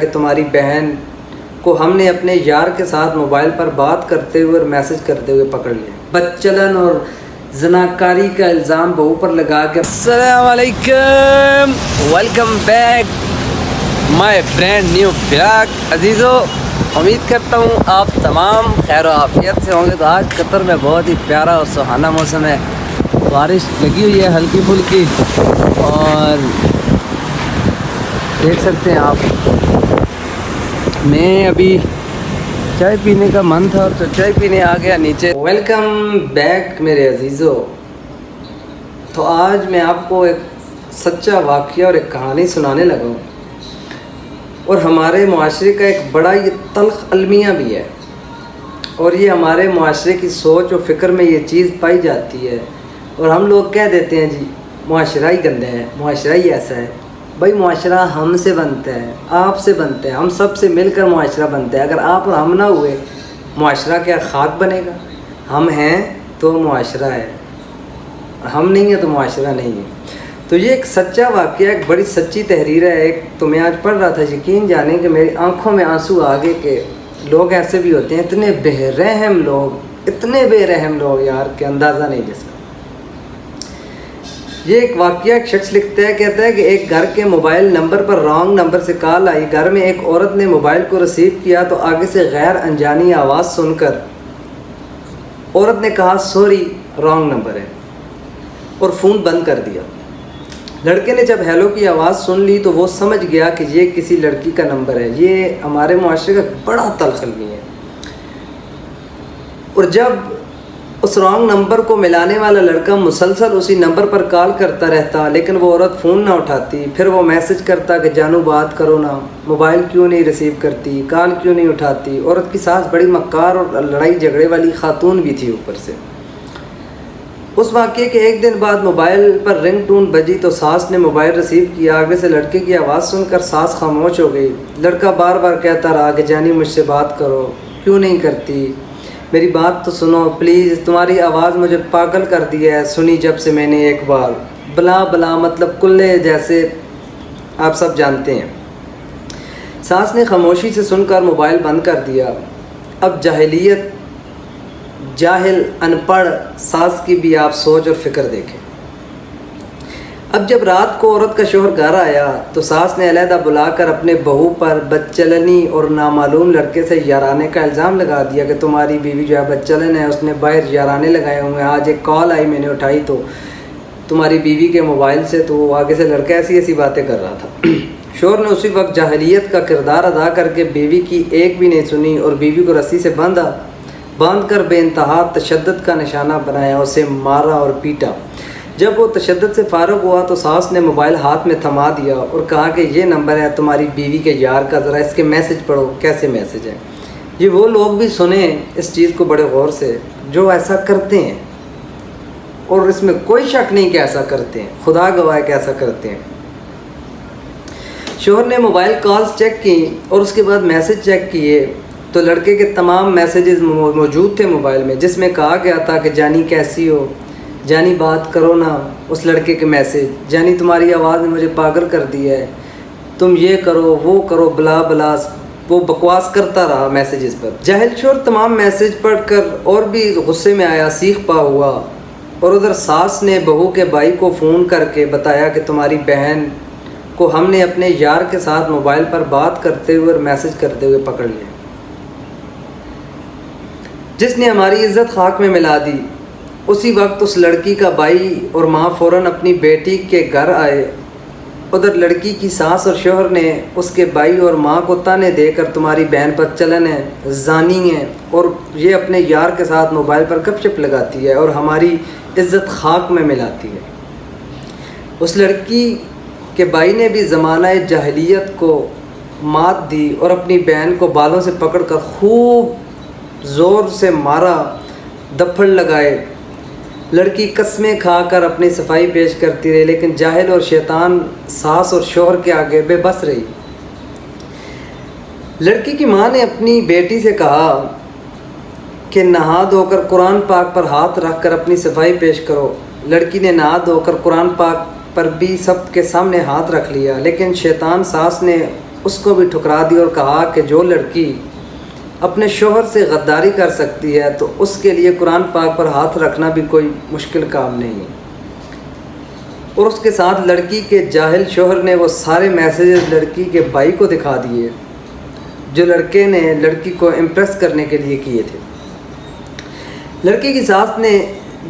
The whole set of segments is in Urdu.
کہ تمہاری بہن کو ہم نے اپنے یار کے ساتھ موبائل پر بات کرتے ہوئے اور میسج کرتے ہوئے پکڑ لیا۔ بدچلن اور زناکاری کا الزام بہو پر لگا کے السلام علیکم، welcome back my brand new blog. عزیزو، امید کرتا ہوں آپ تمام خیر و عافیت سے ہوں گے۔ تو آج قطر میں بہت ہی پیارا اور سہانا موسم ہے، بارش لگی ہوئی ہے ہلکی پھلکی، اور دیکھ سکتے ہیں آپ میں ابھی چائے پینے کا من تھا تو چائے پینے آ گیا نیچے۔ ویلکم بیک میرے عزیزو۔ تو آج میں آپ کو ایک سچا واقعہ اور ایک کہانی سنانے لگا ہوں، اور ہمارے معاشرے کا ایک بڑا یہ تلخ المیہ بھی ہے، اور یہ ہمارے معاشرے کی سوچ و فکر میں یہ چیز پائی جاتی ہے، اور ہم لوگ کہہ دیتے ہیں جی معاشرہ ہی گندہ ہے، معاشرہ ہی ایسا ہے۔ بھائی معاشرہ ہم سے بنتا ہے، آپ سے بنتا ہے، ہم سب سے مل کر معاشرہ بنتا ہے۔ اگر آپ اور ہم نہ ہوئے معاشرہ کیا خاک بنے گا؟ ہم ہیں تو معاشرہ ہے، ہم نہیں ہیں تو معاشرہ نہیں ہے۔ تو یہ ایک سچا واقعہ، ایک بڑی سچی تحریر ہے۔ ایک تو میں آج پڑھ رہا تھا، یقین جانیں کہ میری آنکھوں میں آنسو آ گئے کہ لوگ ایسے بھی ہوتے ہیں، اتنے بے رحم لوگ، اتنے بے رحم لوگ یار کہ اندازہ نہیں جس کا۔ یہ ایک واقعہ ایک شخص لکھتا ہے، کہتا ہے کہ ایک گھر کے موبائل نمبر پر رانگ نمبر سے کال آئی۔ گھر میں ایک عورت نے موبائل کو ریسیو کیا تو آگے سے غیر انجانی آواز سن کر عورت نے کہا سوری رانگ نمبر ہے، اور فون بند کر دیا۔ لڑکے نے جب ہیلو کی آواز سن لی تو وہ سمجھ گیا کہ یہ کسی لڑکی کا نمبر ہے۔ یہ ہمارے معاشرے کا بڑا تلخ المیہ ہے۔ اور جب اس رانگ نمبر کو ملانے والا لڑکا مسلسل اسی نمبر پر کال کرتا رہتا، لیکن وہ عورت فون نہ اٹھاتی، پھر وہ میسج کرتا کہ جانو بات کرو نا، موبائل کیوں نہیں ریسیو کرتی، کال کیوں نہیں اٹھاتی۔ عورت کی ساس بڑی مکار اور لڑائی جھگڑے والی خاتون بھی تھی اوپر سے۔ اس واقعے کے ایک دن بعد موبائل پر رنگ ٹون بجی تو ساس نے موبائل ریسیو کیا۔ آگے سے لڑکے کی آواز سن کر ساس خاموش ہو گئی۔ لڑکا بار بار کہتا رہا کہ جانی مجھ سے بات کرو، کیوں نہیں کرتی، میری بات تو سنو پلیز، تمہاری آواز مجھے پاگل کر دیا ہے، سنی جب سے میں نے ایک بار، بلا بلا مطلب کلے جیسے آپ سب جانتے ہیں۔ ساس نے خاموشی سے سن کر موبائل بند کر دیا۔ اب جاہلیت، جاہل، ان پڑھ ساس کی بھی آپ سوچ اور فکر دیکھیں۔ اب جب رات کو عورت کا شوہر گھر آیا تو ساس نے علیحدہ بلا کر اپنے بہو پر بدچلنی اور نامعلوم لڑکے سے یارانے کا الزام لگا دیا کہ تمہاری بیوی جو ہے بدچلن ہے، اس نے باہر یارانے لگائے ہوئے ہیں، آج ایک کال آئی میں نے اٹھائی تو تمہاری بیوی کے موبائل سے، تو آگے سے لڑکا ایسی ایسی باتیں کر رہا تھا۔ شوہر نے اسی وقت جاہلیت کا کردار ادا کر کے بیوی کی ایک بھی نہیں سنی، اور بیوی کو رسی سے باندھ کر بے انتہا تشدد کا نشانہ بنایا، اسے مارا اور پیٹا۔ جب وہ تشدد سے فارغ ہوا تو ساس نے موبائل ہاتھ میں تھما دیا اور کہا کہ یہ نمبر ہے تمہاری بیوی کے یار کا، ذرا اس کے میسج پڑھو، کیسے میسج ہے۔ یہ وہ لوگ بھی سنیں اس چیز کو بڑے غور سے جو ایسا کرتے ہیں، اور اس میں کوئی شک نہیں کہ ایسا کرتے ہیں، خدا گواہ ہے کہ ایسا کرتے ہیں۔ شوہر نے موبائل کالز چیک کی اور اس کے بعد میسج چیک کیے تو لڑکے کے تمام میسیجز موجود تھے موبائل میں، جس میں کہا گیا تھا کہ جانی کیسی ہو، جانی بات کرو نا۔ اس لڑکے کے میسج، جانی تمہاری آواز نے مجھے پاگل کر دیا ہے، تم یہ کرو وہ کرو، بلا بلا، وہ بکواس کرتا رہا میسیجز پر۔ جاہل شوہر تمام میسیج پڑھ کر اور بھی غصے میں آیا، سیخ پا ہوا، اور ادھر ساس نے بہو کے بھائی کو فون کر کے بتایا کہ تمہاری بہن کو ہم نے اپنے یار کے ساتھ موبائل پر بات کرتے ہوئے اور میسج کرتے ہوئے پکڑ لیا، جس نے ہماری عزت خاک میں ملا دی۔ اسی وقت اس لڑکی کا بھائی اور ماں فوراً اپنی بیٹی کے گھر آئے۔ ادھر لڑکی کی ساس اور شوہر نے اس کے بھائی اور ماں کو تانے دے کر تمہاری بہن بدچلن ہے، زانی ہے، اور یہ اپنے یار کے ساتھ موبائل پر گپ شپ لگاتی ہے اور ہماری عزت خاک میں ملاتی ہے۔ اس لڑکی کے بھائی نے بھی زمانہ جاہلیت کو مات دی اور اپنی بہن کو بالوں سے پکڑ کر خوب زور سے مارا، دپڑ لگائے۔ لڑکی قسمیں کھا کر اپنی صفائی پیش کرتی رہی، لیکن جاہل اور شیطان ساس اور شوہر کے آگے بے بس رہی۔ لڑکی کی ماں نے اپنی بیٹی سے کہا کہ نہا دھو کر قرآن پاک پر ہاتھ رکھ کر اپنی صفائی پیش کرو۔ لڑکی نے نہا دھو کر قرآن پاک پر بھی سب کے سامنے ہاتھ رکھ لیا، لیکن شیطان ساس نے اس کو بھی ٹھکرا دی اور کہا کہ جو لڑکی اپنے شوہر سے غداری کر سکتی ہے تو اس کے لیے قرآن پاک پر ہاتھ رکھنا بھی کوئی مشکل کام نہیں ہے۔ اور اس کے ساتھ لڑکی کے جاہل شوہر نے وہ سارے میسیجز لڑکی کے بھائی کو دکھا دیے جو لڑکے نے لڑکی کو امپریس کرنے کے لیے کیے تھے۔ لڑکی کی ساس نے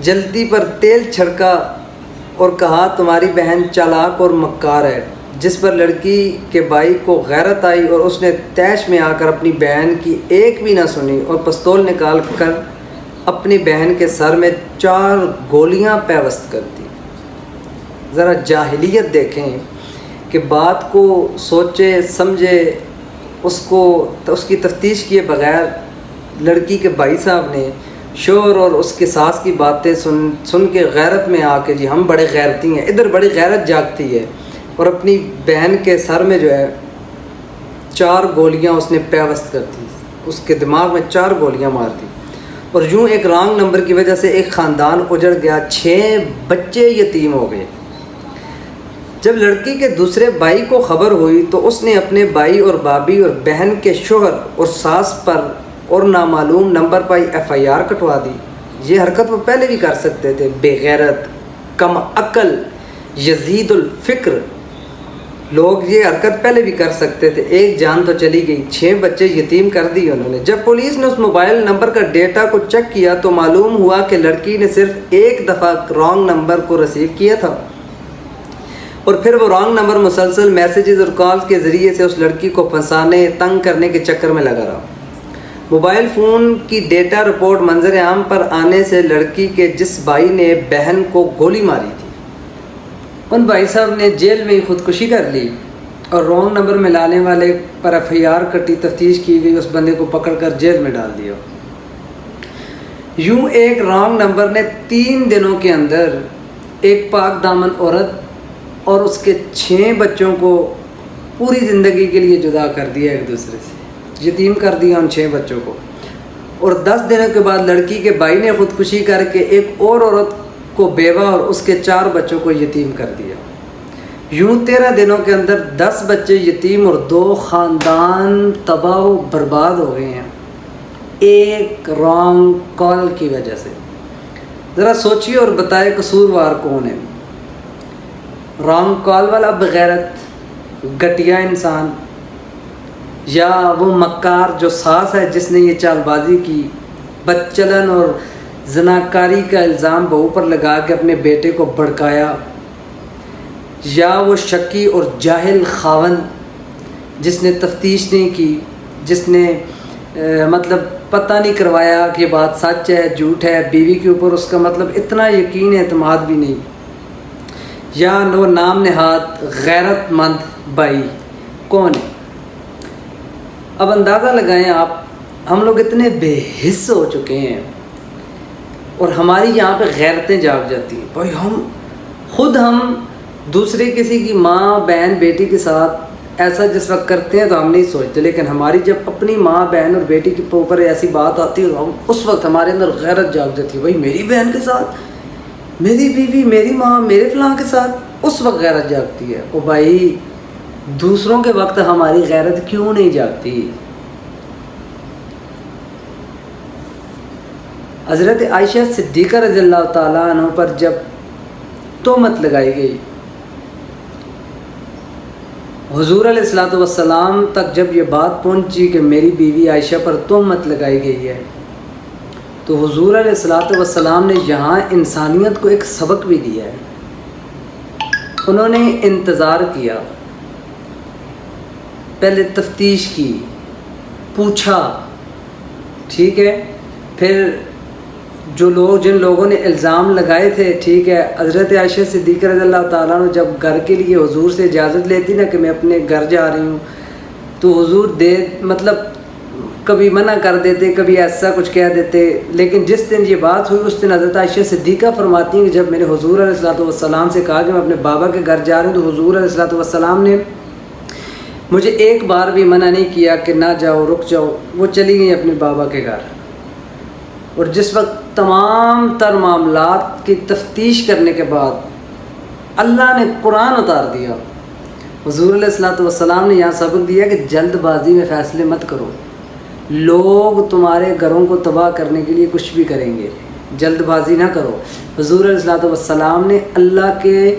جلدی پر تیل چھڑکا اور کہا تمہاری بہن چالاک اور مکار ہے، جس پر لڑکی کے بھائی کو غیرت آئی اور اس نے طیش میں آ کر اپنی بہن کی ایک بھی نہ سنی اور پستول نکال کر اپنی بہن کے سر میں 4 گولیاں پیوست کر دی۔ ذرا جاہلیت دیکھیں کہ بات کو سوچے سمجھے اس کی تفتیش کیے بغیر لڑکی کے بھائی صاحب نے شوہر اور اس کے ساس کی باتیں سن کے غیرت میں آ کے جی ہم بڑے غیرتی ہیں، ادھر بڑی غیرت جاگتی ہے، اور اپنی بہن کے سر میں جو ہے 4 گولیاں اس نے پیوست کر دی، اس کے دماغ میں 4 گولیاں مار دی، اور یوں ایک رانگ نمبر کی وجہ سے ایک خاندان اجڑ گیا، 6 بچے یتیم ہو گئے۔ جب لڑکی کے دوسرے بھائی کو خبر ہوئی تو اس نے اپنے بھائی اور بھابھی اور بہن کے شوہر اور ساس پر اور نامعلوم نمبر پر FIR کٹوا دی۔ یہ حرکت وہ پہلے بھی کر سکتے تھے، بے غیرت، کم عقل، یزید الفکر لوگ یہ حرکت پہلے بھی کر سکتے تھے۔ ایک جان تو چلی گئی، 6 بچے یتیم کر دی انہوں نے۔ جب پولیس نے اس موبائل نمبر کا ڈیٹا کو چیک کیا تو معلوم ہوا کہ لڑکی نے صرف ایک دفعہ رانگ نمبر کو ریسیو کیا تھا، اور پھر وہ رانگ نمبر مسلسل میسیجز اور کال کے ذریعے سے اس لڑکی کو پھنسانے تنگ کرنے کے چکر میں لگا رہا۔ موبائل فون کی ڈیٹا رپورٹ منظر عام پر آنے سے لڑکی کے جس بھائی نے بہن کو گولی ماری تھی ان بھائی صاحب نے جیل میں ہی خودکشی کر لی، اور رانگ نمبر ملانے والے پر FIR کٹی، تفتیش کی گئی، اس بندے کو پکڑ کر جیل میں ڈال دیا۔ یوں ایک رانگ نمبر نے 3 دنوں کے اندر ایک پاک دامن عورت اور اس کے 6 بچوں کو پوری زندگی کے لیے جدا کر دیا، ایک دوسرے سے یتیم کر دیا ان 6 بچوں کو۔ اور 10 دنوں کے بعد لڑکی کے بھائی نے خودکشی کر کے ایک اور عورت کو بیوہ اور اس کے 4 بچوں کو یتیم کر دیا۔ یوں 13 دنوں کے اندر 10 بچے یتیم اور 2 خاندان تباہ و برباد ہو گئے ہیں، ایک رانگ کال کی وجہ سے۔ ذرا سوچیے اور بتائے قصوروار کون ہے؟ رانگ کال والا بغیرت گھٹیا انسان، یا وہ مکار جو ساس ہے جس نے یہ چال بازی کی، بدچلن اور زناکاری کا الزام بہو پر لگا کے اپنے بیٹے کو بھڑکایا، یا وہ شکی اور جاہل خاوند جس نے تفتیش نہیں کی، جس نے مطلب پتہ نہیں کروایا کہ یہ بات سچ ہے جھوٹ ہے، بیوی کے اوپر اس کا مطلب اتنا یقین اعتماد بھی نہیں، یا وہ نام نہاد غیرت مند بھائی کون ہے؟ اب اندازہ لگائیں آپ، ہم لوگ اتنے بے حس ہو چکے ہیں اور ہماری یہاں پہ غیرتیں جاگ جاتی ہیں۔ بھائی ہم دوسرے کسی کی ماں بہن بیٹی کے ساتھ ایسا جس وقت کرتے ہیں تو ہم نہیں سوچتے، لیکن ہماری جب اپنی ماں بہن اور بیٹی کے اوپر ایسی بات آتی ہے تو اس وقت ہمارے اندر غیرت جاگ جاتی ہے۔ بھائی میری بہن کے ساتھ، میری بیوی، میری ماں، میرے فلاں کے ساتھ، اس وقت غیرت جاگتی ہے۔ او بھائی دوسروں کے وقت ہماری غیرت کیوں نہیں جاگتی؟ حضرت عائشہ صدیقہ رضی اللہ تعالیٰ عنہ پر جب تہمت لگائی گئی، حضور علیہ الصلوۃ والسلام تک جب یہ بات پہنچی کہ میری بیوی عائشہ پر تہمت لگائی گئی ہے، تو حضور علیہ الصلوۃ والسلام نے یہاں انسانیت کو ایک سبق بھی دیا ہے۔ انہوں نے انتظار کیا، پہلے تفتیش کی، پوچھا، ٹھیک ہے، پھر جن لوگوں نے الزام لگائے تھے، ٹھیک ہے، حضرت عائشہ صدیقہ رضی اللہ تعالیٰ عنہ جب گھر کے لیے حضور سے اجازت لیتی نا کہ میں اپنے گھر جا رہی ہوں، تو حضور مطلب کبھی منع کر دیتے، کبھی ایسا کچھ کہہ دیتے، لیکن جس دن یہ بات ہوئی اس دن حضرت عائشہ صدیقہ فرماتی ہیں کہ جب میں نے حضور علیہ الصلوۃ والسلام سے کہا کہ میں اپنے بابا کے گھر جا رہی ہوں، تو حضور علیہ الصلوۃ والسلام نے مجھے ایک بار بھی منع نہیں کیا کہ نہ جاؤ، رک جاؤ، وہ چلی گئی اپنے بابا کے گھر۔ اور جس وقت تمام تر معاملات کی تفتیش کرنے کے بعد اللہ نے قرآن اتار دیا، حضور علیہ الصلوۃ والسلام نے یہاں سبق دیا کہ جلد بازی میں فیصلے مت کرو، لوگ تمہارے گھروں کو تباہ کرنے کے لیے کچھ بھی کریں گے، جلد بازی نہ کرو۔ حضور علیہ الصلوۃ والسلام نے اللہ کے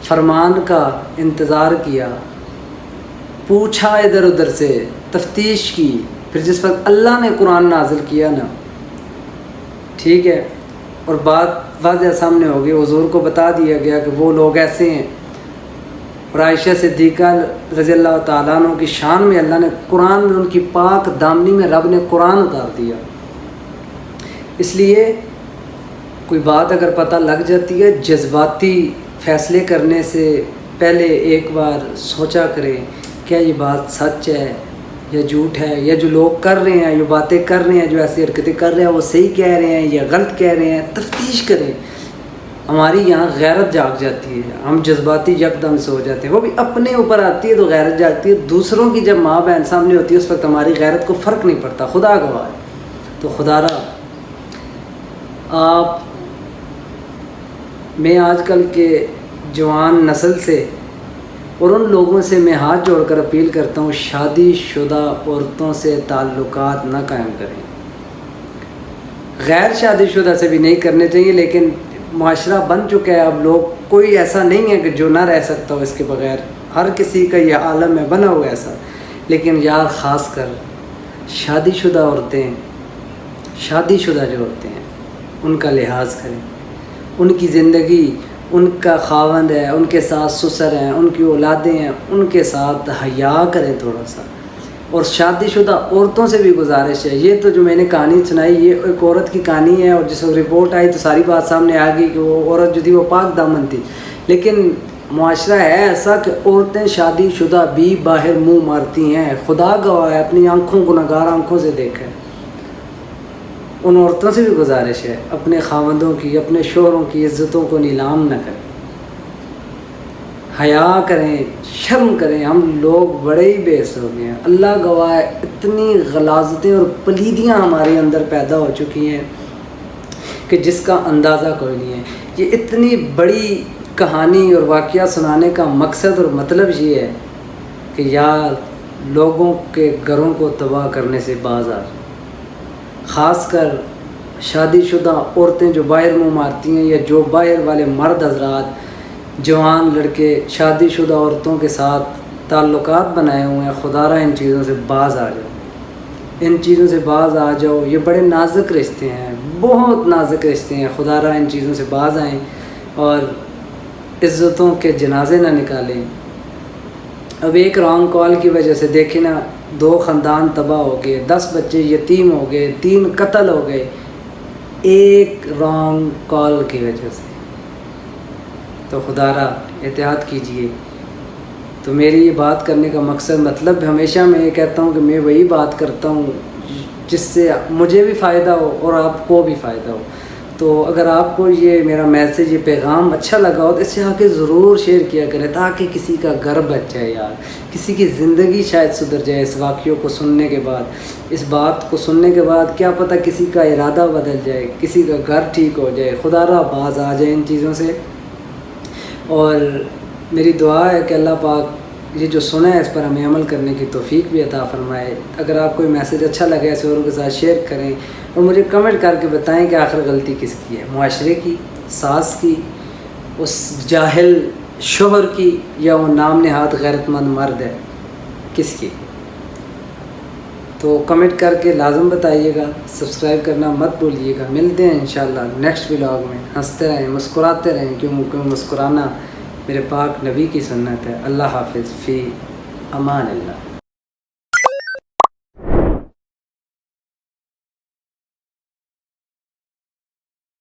فرمان کا انتظار کیا، پوچھا ادھر ادھر سے، تفتیش کی، پھر جس وقت اللہ نے قرآن نازل کیا نا، ٹھیک ہے، اور بات واضح سامنے ہو گئی، حضور کو بتا دیا گیا کہ وہ لوگ ایسے ہیں، اور عائشہ صدیقہ رضی اللہ تعالیٰ عنہ کی شان میں اللہ نے قرآن میں، ان کی پاک دامنی میں رب نے قرآن اتار دیا۔ اس لیے کوئی بات اگر پتہ لگ جاتی ہے، جذباتی فیصلے کرنے سے پہلے ایک بار سوچا کریں کیا یہ بات سچ ہے یا جھوٹ ہے، یا جو لوگ کر رہے ہیں، جو باتیں کر رہے ہیں، جو ایسی حرکتیں کر رہے ہیں، وہ صحیح کہہ رہے ہیں یا غلط کہہ رہے ہیں، تفتیش کریں۔ ہماری یہاں غیرت جاگ جاتی ہے، ہم جذباتی یکدم سے ہو جاتے ہیں، وہ بھی اپنے اوپر آتی ہے تو غیرت جاگتی ہے، دوسروں کی جب ماں بہن سامنے ہوتی ہے اس وقت ہماری غیرت کو فرق نہیں پڑتا، خدا گواہ ہے۔ تو خدا را آپ میں آج کل کے جوان نسل سے اور ان لوگوں سے میں ہاتھ جوڑ کر اپیل کرتا ہوں، شادی شدہ عورتوں سے تعلقات نہ قائم کریں، غیر شادی شدہ سے بھی نہیں کرنے چاہیے، لیکن معاشرہ بن چکا ہے اب، لوگ کوئی ایسا نہیں ہے کہ جو نہ رہ سکتا ہو اس کے بغیر، ہر کسی کا یہ عالم ہے بنا ہوا ایسا، لیکن یار خاص کر شادی شدہ عورتیں، شادی شدہ جو عورتیں ہیں ان کا لحاظ کریں، ان کی زندگی، ان کا خاوند ہے، ان کے ساتھ سسر ہیں، ان کی اولادیں ہیں، ان کے ساتھ حیا کریں تھوڑا سا۔ اور شادی شدہ عورتوں سے بھی گزارش ہے، یہ تو جو میں نے کہانی سنائی یہ ایک عورت کی کہانی ہے، اور جس وقت رپورٹ آئی تو ساری بات سامنے آ گئی کہ وہ عورت جو تھی وہ پاک دامن تھی، لیکن معاشرہ ہے ایسا کہ عورتیں شادی شدہ بھی باہر منہ مارتی ہیں، خدا گواہ ہے، اپنی آنکھوں گنہگار آنکھوں سے دیکھیں۔ ان عورتوں سے بھی گزارش ہے اپنے خاوندوں کی، اپنے شوہروں کی عزتوں کو نیلام نہ کریں، حیا کریں، شرم کریں۔ ہم لوگ بڑے ہی بے حس ہو گئے ہیں، اللہ گواہ ہے، اتنی غلاظتیں اور پلیدیاں ہمارے اندر پیدا ہو چکی ہیں کہ جس کا اندازہ کوئی نہیں ہے۔ یہ اتنی بڑی کہانی اور واقعہ سنانے کا مقصد اور مطلب یہ ہے کہ یار لوگوں کے گھروں کو تباہ کرنے سے باز آ، خاص کر شادی شدہ عورتیں جو باہر منہ مارتی ہیں، یا جو باہر والے مرد حضرات، جوان لڑکے شادی شدہ عورتوں کے ساتھ تعلقات بنائے ہوئے ہیں، خدا را ان چیزوں سے باز آ جاؤ، ان چیزوں سے باز آ جاؤ۔ یہ بڑے نازک رشتے ہیں، بہت نازک رشتے ہیں، خدا را ان چیزوں سے باز آئیں اور عزتوں کے جنازے نہ نکالیں۔ اب ایک رانگ کال کی وجہ سے دیکھیں نا، 2 خاندان تباہ ہو گئے، 10 بچے یتیم ہو گئے، 3 قتل ہو گئے، ایک رانگ کال کی وجہ سے۔ تو خدا را احتیاط کیجئے۔ تو میری یہ بات کرنے کا مقصد، مطلب ہمیشہ میں یہ کہتا ہوں کہ میں وہی بات کرتا ہوں جس سے مجھے بھی فائدہ ہو اور آپ کو بھی فائدہ ہو۔ تو اگر آپ کو یہ میرا میسیج، یہ پیغام اچھا لگا ہو تو اس سے آ کے ضرور شیئر کیا کریں، تاکہ کسی کا گھر بچ جائے یار، کسی کی زندگی شاید سدھر جائے اس واقعوں کو سننے کے بعد، اس بات کو سننے کے بعد کیا پتہ کسی کا ارادہ بدل جائے، کسی کا گھر ٹھیک ہو جائے، خدا را باز آ جائے ان چیزوں سے۔ اور میری دعا ہے کہ اللہ پاک یہ جو سنا ہے اس پر ہمیں عمل کرنے کی توفیق بھی عطا فرمائے۔ اگر آپ کو یہ میسیج اچھا لگے ایسے اوروں کے ساتھ شیئر کریں، اور مجھے کمنٹ کر کے بتائیں کہ آخر غلطی کس کی ہے، معاشرے کی، ساس کی، اس جاہل شوہر کی، یا وہ نام نہاد غیرت مند مرد ہے، کس کی؟ تو کمنٹ کر کے لازم بتائیے گا، سبسکرائب کرنا مت بھولیے گا۔ ملتے ہیں انشاءاللہ نیکسٹ ولاگ میں، ہنستے رہیں، مسکراتے رہیں، کیوں مسکرانا میرے پاک نبی کی سنت ہے۔ اللہ حافظ، فی امان اللہ۔